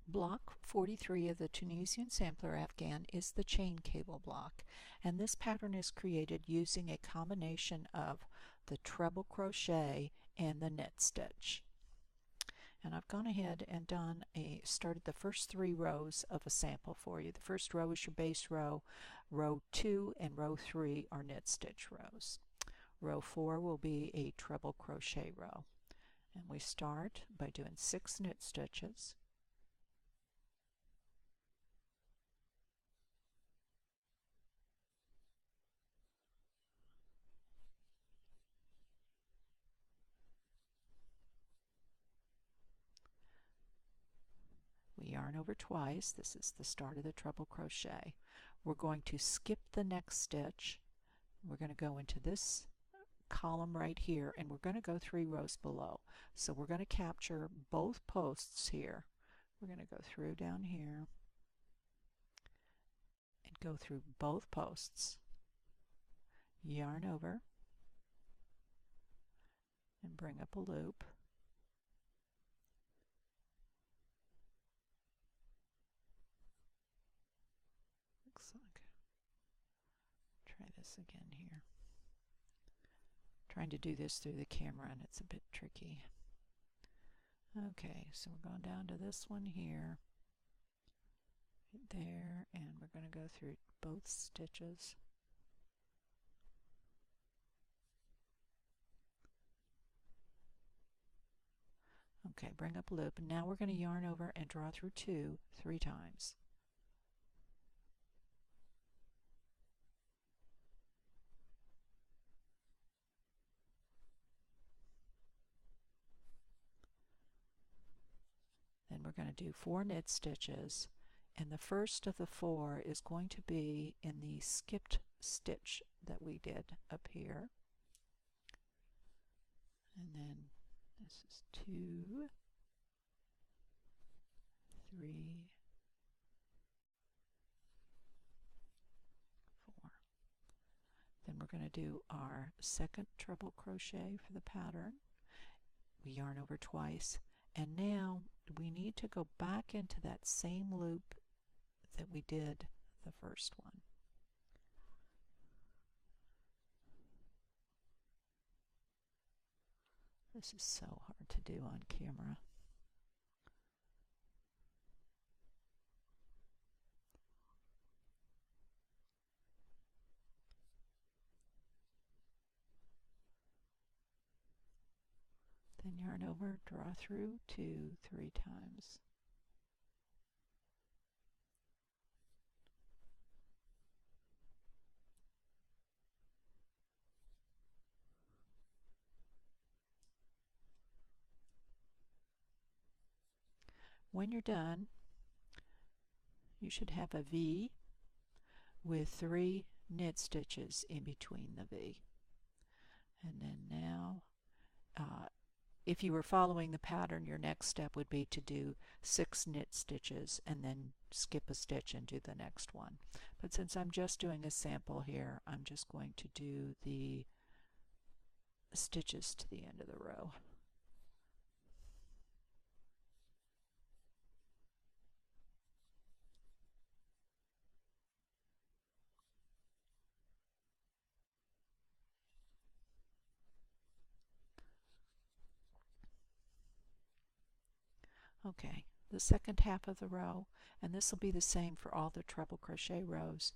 Block 43 of the Tunisian sampler Afghan is the chain cable block, and this pattern is created using a combination of the treble crochet and the knit stitch. And I've gone ahead and started the first 3 rows of a sample for you. The first row is your base row, row 2 and row 3 are knit stitch rows. Row 4 will be a treble crochet row. And we start by doing 6 knit stitches. We yarn over twice. This is the start of the treble crochet. We're going to skip the next stitch. We're going to go into this column right here, and we're going to go 3 rows below. So we're going to capture both posts here. We're going to go through down here and go through both posts, yarn over, and bring up a loop. Looks like, try this again here. Trying to do this through the camera and it's a bit tricky. Okay, so we're going down to this one here, right there, and we're going to go through both stitches. Okay, bring up a loop, and now we're going to yarn over and draw through 2 3 times. Then we're going to do 4 knit stitches, and the first of the 4 is going to be in the skipped stitch that we did up here. And then this is 2, 3, 4. Then we're going to do our second treble crochet for the pattern. We yarn over twice, and now we need to go back into that same loop that we did the first one. This is so hard to do on camera. Then yarn over, draw through 2 3 times. When you're done, you should have a V with 3 knit stitches in between the V. And then now, if you were following the pattern, your next step would be to do 6 knit stitches and then skip a stitch and do the next one. But since I'm just doing a sample here, I'm just going to do the stitches to the end of the row. Okay, the second half of the row, and this will be the same for all the treble crochet rows.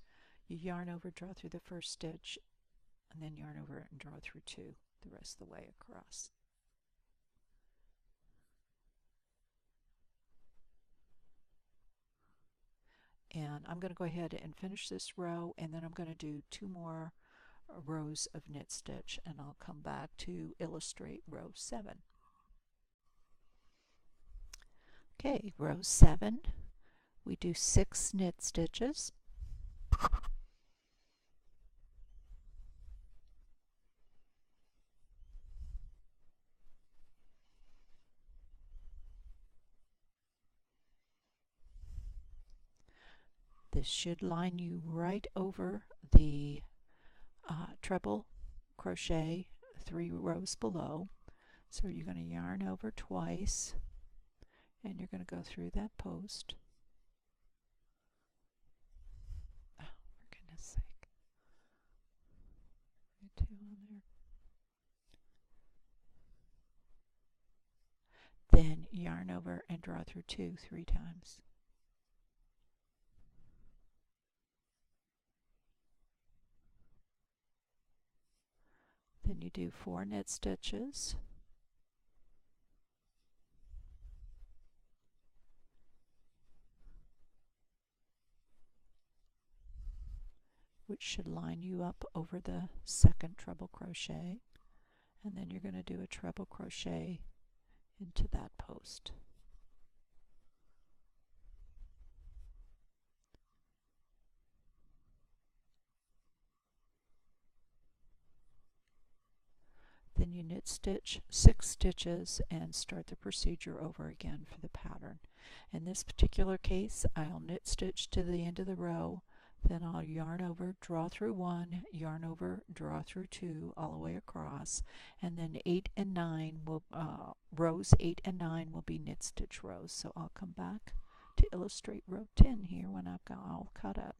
You yarn over, draw through the first stitch, and then yarn over and draw through 2 the rest of the way across. And I'm going to go ahead and finish this row, and then I'm going to do 2 more rows of knit stitch, and I'll come back to illustrate row 7. Okay, row 7, we do 6 knit stitches. This should line you right over the treble crochet 3 rows below. So you're going to yarn over twice, and you're going to go through that post. Oh, for goodness sake. Get two on there. Then yarn over and draw through 2 3 times. Then you do 4 knit stitches. Which should line you up over the second treble crochet, and then you're going to do a treble crochet into that post. Then you knit stitch 6 stitches and start the procedure over again for the pattern. In this particular case, I'll knit stitch to the end of the row, then I'll yarn over, draw through 1, yarn over, draw through 2 all the way across, and then 8 and 9 will rows 8 and 9 will be knit stitch rows. So I'll come back to illustrate row 10 here when I've got all cut up.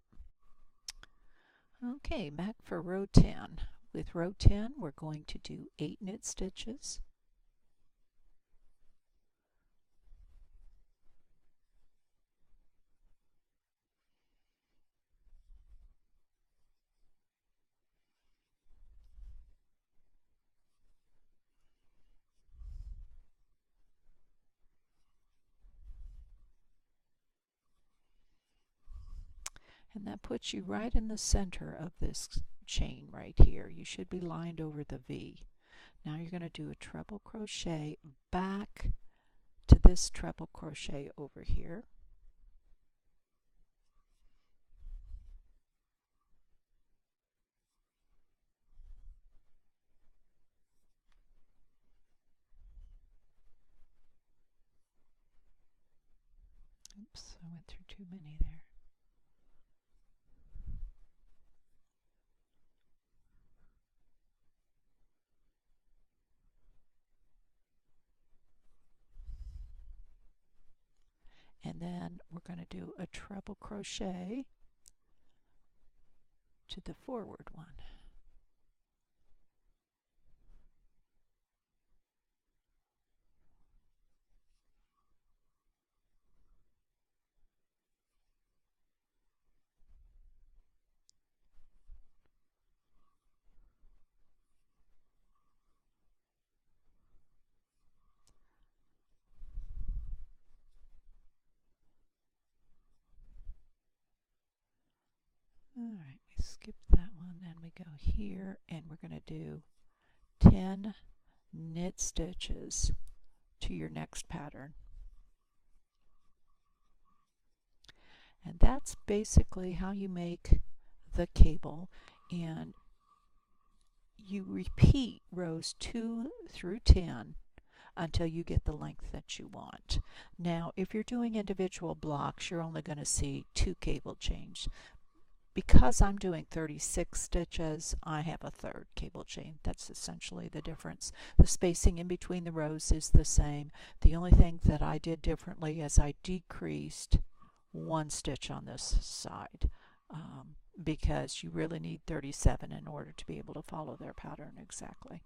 Okay, back for row 10. With row 10, we're going to do 8 knit stitches. And that puts you right in the center of this chain right here. You should be lined over the V. Now you're going to do a treble crochet back to this treble crochet over here. Oops, I went through too many there. And then we're going to do a treble crochet to the forward one. Alright, we skip that one, then we go here and we're going to do 10 knit stitches to your next pattern. And that's basically how you make the cable, and you repeat rows 2 through 10 until you get the length that you want. Now, if you're doing individual blocks, you're only going to see 2 cable chains. Because I'm doing 36 stitches, I have a 3rd cable chain. That's essentially the difference. The spacing in between the rows is the same. The only thing that I did differently is I decreased 1 stitch on this side because you really need 37 in order to be able to follow their pattern exactly.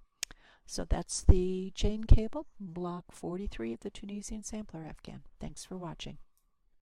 So that's the chain cable, block 43 of the Tunisian Sampler Afghan. Thanks for watching.